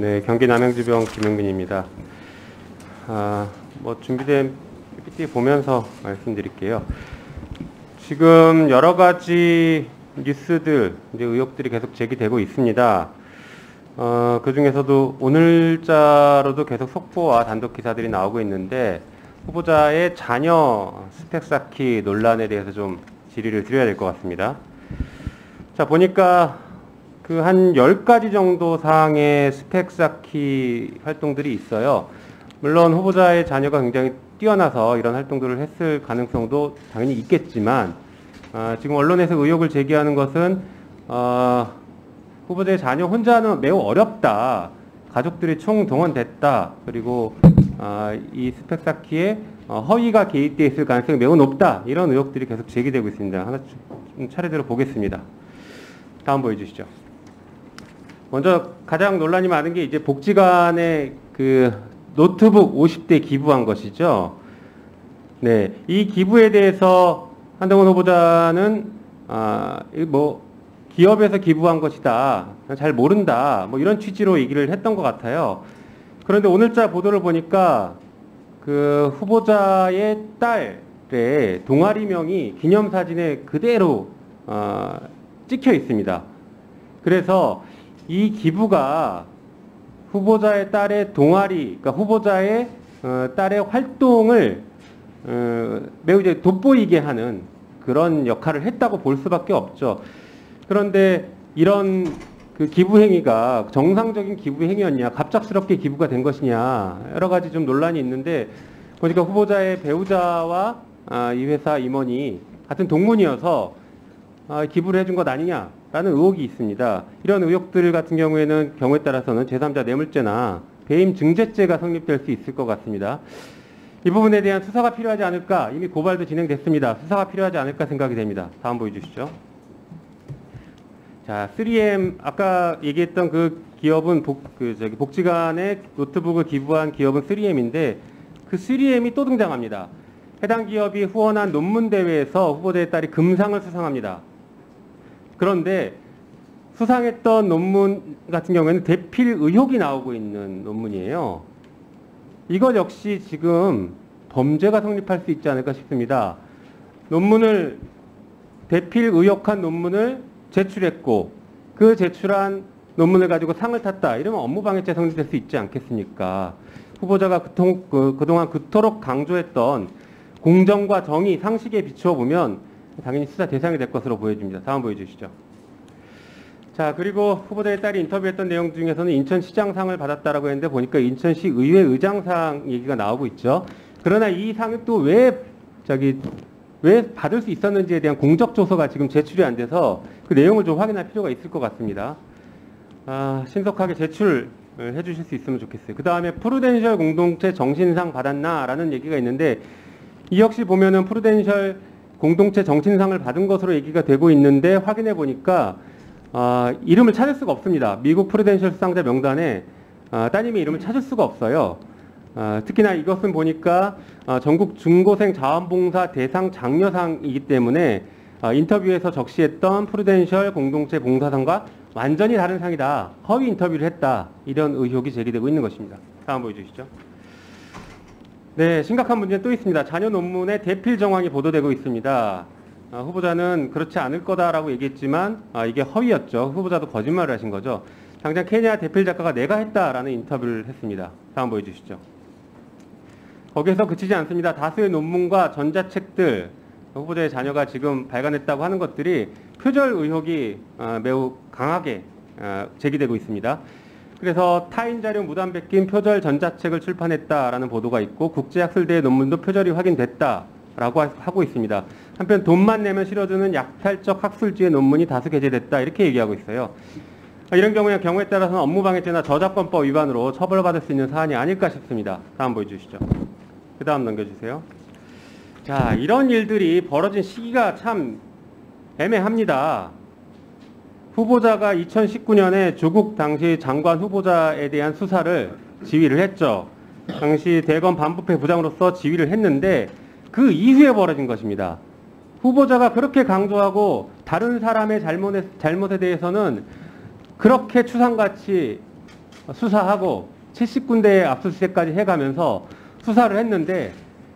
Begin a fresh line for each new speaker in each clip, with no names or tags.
네, 경기 남양주병 김용민입니다. 준비된 PPT 보면서 말씀드릴게요. 지금 여러 가지 뉴스들, 의혹들이 계속 제기되고 있습니다. 그 중에서도 오늘자로도 계속 속보와 단독 기사들이 나오고 있는데, 후보자의 자녀 스펙 쌓기 논란에 대해서 좀 질의를 드려야 될 것 같습니다. 자, 보니까 한 10가지 정도 사항의 스펙 쌓기 활동들이 있어요. 물론 후보자의 자녀가 굉장히 뛰어나서 이런 활동들을 했을 가능성도 당연히 있겠지만, 지금 언론에서 의혹을 제기하는 것은 후보자의 자녀 혼자는 매우 어렵다, 가족들이 총동원됐다, 그리고 이 스펙 쌓기에 허위가 개입되어 있을 가능성이 매우 높다, 이런 의혹들이 계속 제기되고 있습니다. 하나 차례대로 보겠습니다. 다음 보여주시죠. 먼저 가장 논란이 많은 게 이제 복지관에 노트북 50대 기부한 것이죠. 네, 이 기부에 대해서 한동훈 후보자는 기업에서 기부한 것이다, 잘 모른다, 이런 취지로 얘기를 했던 것 같아요. 그런데 오늘자 보도를 보니까 후보자의 딸의 동아리명이 기념사진에 그대로 찍혀 있습니다. 그래서 이 기부가 후보자의 딸의 동아리, 그러니까 후보자의 딸의 활동을 매우 이제 돋보이게 하는 그런 역할을 했다고 볼 수밖에 없죠. 그런데 이런 기부 행위가 정상적인 기부 행위였냐, 갑작스럽게 기부가 된 것이냐, 여러 가지 좀 논란이 있는데, 보니까 후보자의 배우자와 이 회사 임원이 같은 동문이어서 기부를 해준 것 아니냐라는 의혹이 있습니다. 이런 의혹들 같은 경우에는 경우에 따라서는 제3자 뇌물죄나 배임 증죄죄가 성립될 수 있을 것 같습니다. 이 부분에 대한 수사가 필요하지 않을까, 이미 고발도 진행됐습니다. 수사가 필요하지 않을까 생각이 됩니다. 다음 보여주시죠. 자, 3M, 아까 얘기했던 그 기업은 복지관에 노트북을 기부한 기업은 3M인데, 그 3M이 또 등장합니다. 해당 기업이 후원한 논문 대회에서 후보자의 딸이 금상을 수상합니다. 그런데 수상했던 논문 같은 경우에는 대필 의혹이 나오고 있는 논문이에요. 이것 역시 지금 범죄가 성립할 수 있지 않을까 싶습니다. 대필 의혹한 논문을 제출했고, 그 제출한 논문을 가지고 상을 탔다, 이러면 업무방해죄 성립될 수 있지 않겠습니까? 후보자가 그동안 그토록 강조했던 공정과 정의, 상식에 비추어 보면 당연히 수사 대상이 될 것으로 보여집니다. 다음 보여주시죠. 자, 그리고 후보자의 딸이 인터뷰했던 내용 중에서는 인천시장상을 받았다라고 했는데, 보니까 인천시 의회 의장상 얘기가 나오고 있죠. 그러나 이 상을 또 왜 받을 수 있었는지에 대한 공적 조서가 지금 제출이 안 돼서 그 내용을 좀 확인할 필요가 있을 것 같습니다. 신속하게 제출해 주실 수 있으면 좋겠어요. 그 다음에 프루덴셜 공동체 정신상 받았나라는 얘기가 있는데, 이 역시 보면은 프루덴셜 공동체 정신상을 받은 것으로 얘기가 되고 있는데, 확인해 보니까 이름을 찾을 수가 없습니다. 미국 프루덴셜 수상자 명단에 따님의 이름을 찾을 수가 없어요. 특히나 이것은 보니까 전국 중고생 자원봉사 대상 장려상이기 때문에 인터뷰에서 적시했던 프루덴셜 공동체 봉사상과 완전히 다른 상이다, 허위 인터뷰를 했다, 이런 의혹이 제기되고 있는 것입니다. 다음 보여주시죠. 네, 심각한 문제는 또 있습니다. 자녀 논문의 대필 정황이 보도되고 있습니다. 후보자는 그렇지 않을 거다라고 얘기했지만 이게 허위였죠. 후보자도 거짓말을 하신 거죠. 당장 케냐 대필 작가가 내가 했다라는 인터뷰를 했습니다. 다음 보여주시죠. 거기에서 그치지 않습니다. 다수의 논문과 전자책들, 후보자의 자녀가 지금 발간했다고 하는 것들이 표절 의혹이 매우 강하게 제기되고 있습니다. 그래서 타인 자료 무단 베낀 표절 전자책을 출판했다라는 보도가 있고, 국제학술대의 논문도 표절이 확인됐다라고 하고 있습니다. 한편 돈만 내면 실어주는 약탈적 학술지의 논문이 다수 게재됐다, 이렇게 얘기하고 있어요. 이런 경우에 따라서는 업무방해죄나 저작권법 위반으로 처벌받을 수 있는 사안이 아닐까 싶습니다. 다음 보여주시죠. 그 다음 넘겨주세요. 자, 이런 일들이 벌어진 시기가 참 애매합니다. 후보자가 2019년에 조국 당시 장관 후보자에 대한 수사를 지휘를 했죠. 당시 대검 반부패 부장으로서 지휘를 했는데, 그 이후에 벌어진 것입니다. 후보자가 그렇게 강조하고 다른 사람의 잘못에 대해서는 그렇게 추상같이 수사하고 70군데 압수수색까지 해가면서 수사를 했는데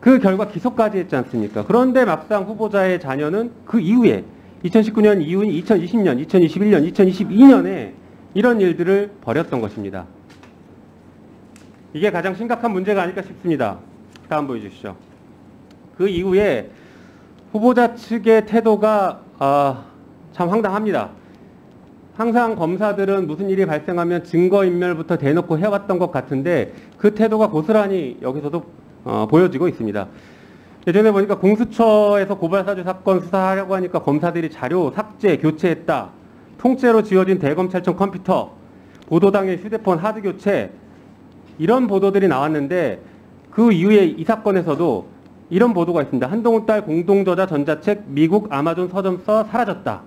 그 결과 기소까지 했지 않습니까? 그런데 막상 후보자의 자녀는 그 이후에 2019년 이후인 2020년, 2021년, 2022년에 이런 일들을 벌였던 것입니다. 이게 가장 심각한 문제가 아닐까 싶습니다. 다음 보여주시죠. 그 이후에 후보자 측의 태도가 참 황당합니다. 항상 검사들은 무슨 일이 발생하면 증거인멸부터 대놓고 해왔던 것 같은데 그 태도가 고스란히 여기서도 보여지고 있습니다. 예전에 보니까 공수처에서 고발사주 사건 수사하려고 하니까 검사들이 자료 삭제, 교체했다. 통째로 지워진 대검찰청 컴퓨터, 보도당의 휴대폰 하드 교체, 이런 보도들이 나왔는데 그 이후에 이 사건에서도 이런 보도가 있습니다. 한동훈 딸 공동저자 전자책 미국 아마존 서점서 사라졌다.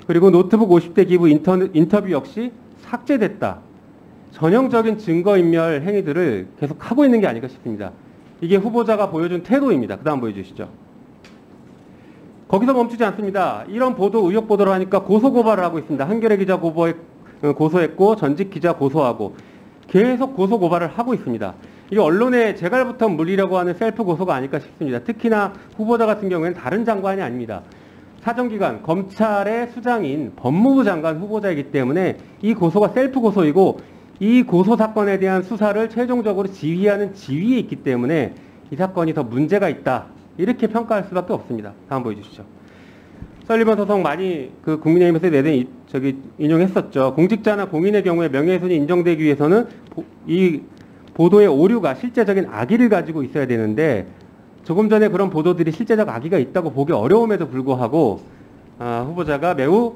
그리고 노트북 50대 기부 인터뷰 역시 삭제됐다. 전형적인 증거인멸 행위들을 계속 하고 있는 게 아닐까 싶습니다. 이게 후보자가 보여준 태도입니다. 그 다음 보여주시죠. 거기서 멈추지 않습니다. 이런 보도, 의혹 보도를 하니까 고소고발을 하고 있습니다. 한겨레 기자 고소했고 전직 기자 고소하고 계속 고소고발을 하고 있습니다. 이게 언론에 재갈부터 물리려고 하는 셀프 고소가 아닐까 싶습니다. 특히나 후보자 같은 경우에는 다른 장관이 아닙니다. 사정기관, 검찰의 수장인 법무부 장관 후보자이기 때문에 이 고소가 셀프 고소이고 이 고소 사건에 대한 수사를 최종적으로 지휘하는 지위에 있기 때문에 이 사건이 더 문제가 있다. 이렇게 평가할 수밖에 없습니다. 다음 보여주시죠. 설리번 소송 많이 그 국민의힘에서 내내 인용했었죠. 공직자나 공인의 경우에 명예훼손이 인정되기 위해서는 이 보도의 오류가 실제적인 악의를 가지고 있어야 되는데 조금 전에 그런 보도들이 실제적 악의가 있다고 보기 어려움에도 불구하고 후보자가 매우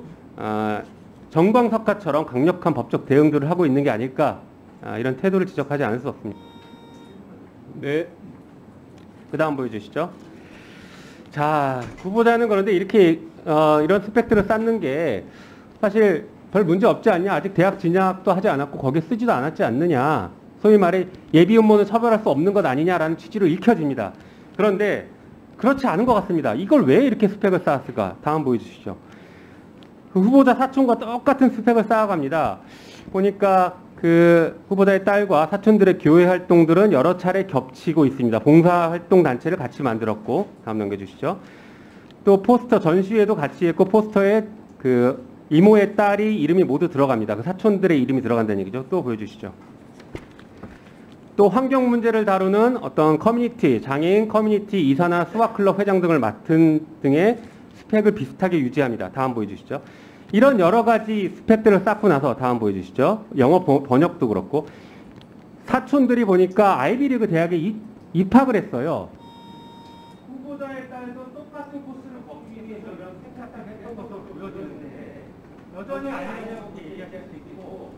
정광석화처럼 강력한 법적 대응들을 하고 있는 게 아닐까 이런 태도를 지적하지 않을 수 없습니다. 네. 그 다음 보여주시죠. 자, 후보자는 그런데 이렇게 이런 스펙들을 쌓는 게 사실 별 문제 없지 않냐. 아직 대학 진학도 하지 않았고 거기에 쓰지도 않았지 않느냐. 소위 말해 예비 음모는 처벌할 수 없는 것 아니냐라는 취지로 읽혀집니다. 그런데 그렇지 않은 것 같습니다. 이걸 왜 이렇게 스펙을 쌓았을까? 다음 보여주시죠. 그 후보자 사촌과 똑같은 스펙을 쌓아갑니다. 보니까 그 후보자의 딸과 사촌들의 교회 활동들은 여러 차례 겹치고 있습니다. 봉사활동 단체를 같이 만들었고, 다음 넘겨주시죠. 또 포스터 전시회도 같이 했고 포스터에 그 이모의 딸이 이름이 모두 들어갑니다. 그 사촌들의 이름이 들어간다는 얘기죠. 또 보여주시죠. 또 환경 문제를 다루는 어떤 커뮤니티, 장애인 커뮤니티 이사나 수학클럽 회장 등을 맡은 등의 스펙을 비슷하게 유지합니다. 다음 보여주시죠. 이런 여러 가지 스펙들을 쌓고 나서 다음 보여주시죠. 영어 번역도 그렇고 사촌들이 보니까 아이비리그 대학에 입학을 했어요. 후보자의 딸도 똑같은 코스를 걷기 위해서 이런 생각을 했던 것으로 보여지는데 여전히 아이비리그 얘기하실 수 있고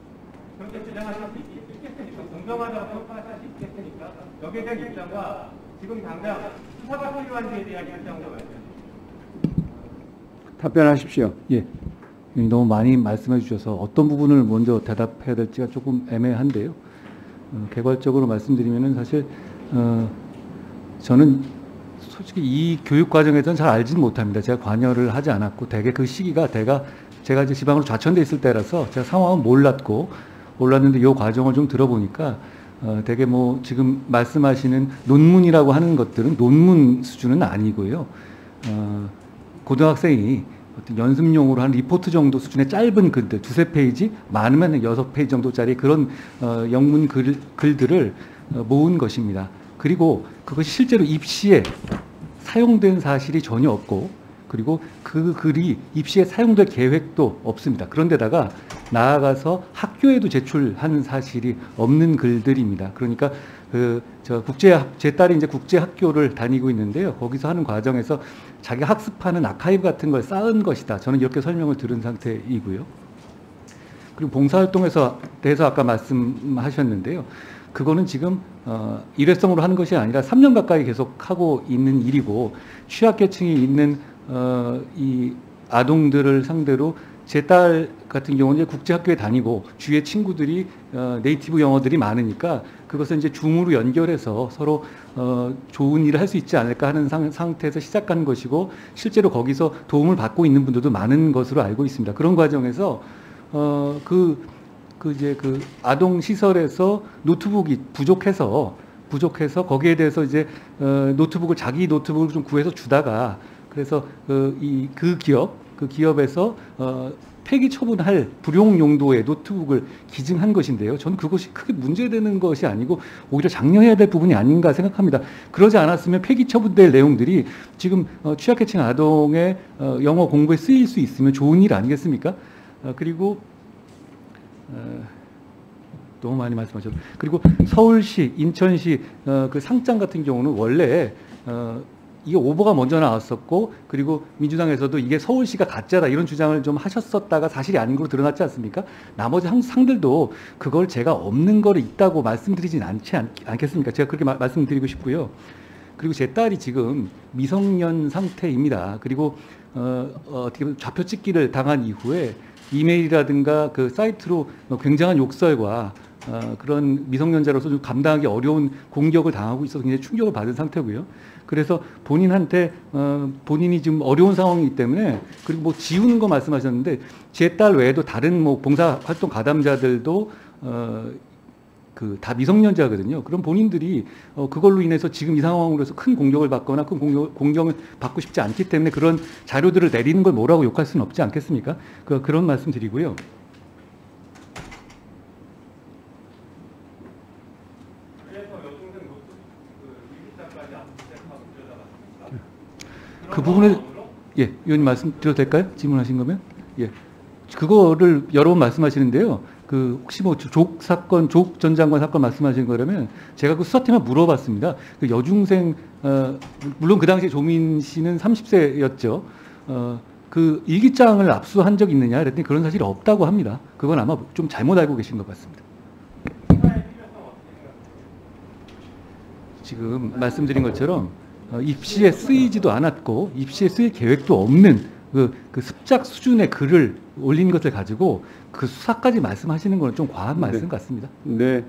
그렇게 주장하실 수 있겠습니까? 공정하다고 평가하실 수 있겠습니까? 여기에 대한 입장과 지금 당장 수사가 필요한지에 대한 입장과
답변하십시오. 예. 너무 많이 말씀해 주셔서 어떤 부분을 먼저 대답해야 될지가 조금 애매한데요. 개괄적으로 말씀드리면은 사실 저는 솔직히 이 교육 과정에서는 잘 알지는 못합니다. 제가 관여를 하지 않았고 대개 그 시기가 제가 이제 지방으로 좌천돼 있을 때라서 제가 상황은 몰랐는데 이 과정을 좀 들어보니까 되게 뭐 지금 말씀하시는 논문이라고 하는 것들은 논문 수준은 아니고요. 고등학생이 어떤 연습용으로 한 리포트 정도 수준의 짧은 글들, 두세 페이지, 많으면 6페이지 정도짜리 그런 영문 글들을 모은 것입니다. 그리고 그것이 실제로 입시에 사용된 사실이 전혀 없고, 그리고 그 글이 입시에 사용될 계획도 없습니다. 그런데다가 나아가서 학교에도 제출한 사실이 없는 글들입니다. 그러니까 제 딸이 이제 국제학교를 다니고 있는데요. 거기서 하는 과정에서 자기 학습하는 아카이브 같은 걸 쌓은 것이다. 저는 이렇게 설명을 들은 상태이고요. 그리고 봉사활동에서 대해서 아까 말씀하셨는데요. 그거는 지금 일회성으로 하는 것이 아니라 3년 가까이 계속 하고 있는 일이고, 취약계층이 있는 이 아동들을 상대로 제 딸 같은 경우는 이제 국제학교에 다니고 주위에 친구들이 네이티브 영어들이 많으니까 그것을 이제 줌으로 연결해서 서로 좋은 일을 할 수 있지 않을까 하는 상태에서 시작한 것이고, 실제로 거기서 도움을 받고 있는 분들도 많은 것으로 알고 있습니다. 그런 과정에서 그 그 아동 시설에서 노트북이 부족해서 거기에 대해서 이제 노트북을 자기 노트북을 좀 구해서 주다가 그래서 그 기업에서 폐기 처분할 불용 용도의 노트북을 기증한 것인데요. 저는 그것이 크게 문제되는 것이 아니고 오히려 장려해야 될 부분이 아닌가 생각합니다. 그러지 않았으면 폐기 처분될 내용들이 지금 취약계층 아동의 영어 공부에 쓰일 수 있으면 좋은 일 아니겠습니까? 그리고 너무 많이 말씀하셨죠. 그리고 서울시, 인천시 그 상장 같은 경우는 원래 이게 오보가 먼저 나왔었고, 그리고 민주당에서도 이게 서울시가 가짜다 이런 주장을 좀 하셨었다가 사실이 아닌 걸로 드러났지 않습니까? 나머지 상들도 그걸 제가 없는 거를 있다고 말씀드리진 않겠습니까? 제가 그렇게 말씀드리고 싶고요. 그리고 제 딸이 지금 미성년 상태입니다. 그리고 어떻게 보면 좌표 찍기를 당한 이후에 이메일이라든가 그 사이트로 굉장한 욕설과 그런 미성년자로서 좀 감당하기 어려운 공격을 당하고 있어서 굉장히 충격을 받은 상태고요. 그래서 본인한테 본인이 지금 어려운 상황이기 때문에, 그리고 뭐 지우는 거 말씀하셨는데 제 딸 외에도 다른 뭐 봉사활동 가담자들도 다 미성년자거든요. 그럼 본인들이 그걸로 인해서 지금 이 상황으로 해서 큰 공격을 받거나 큰 공격을 받고 싶지 않기 때문에 그런 자료들을 내리는 걸 뭐라고 욕할 수는 없지 않겠습니까? 그런 말씀 드리고요. 그 부분을 예, 의원님 말씀 드려도 될까요? 질문하신 거면 예, 그거를 여러 번 말씀하시는데요. 혹시 뭐 족 전 장관 사건 말씀하신 거라면 제가 그 수사팀에 물어봤습니다. 그 여중생 물론 그 당시에 조민 씨는 30세였죠. 그 일기장을 압수한 적 있느냐 그랬더니 그런 사실이 없다고 합니다. 그건 아마 좀 잘못 알고 계신 것 같습니다. 지금 말씀드린 것처럼 입시에 쓰이지도 않았고 입시에 쓰일 계획도 없는 그 습작 수준의 글을 올린 것을 가지고 그 수사까지 말씀하시는 건 좀 과한 말씀 같습니다.
네.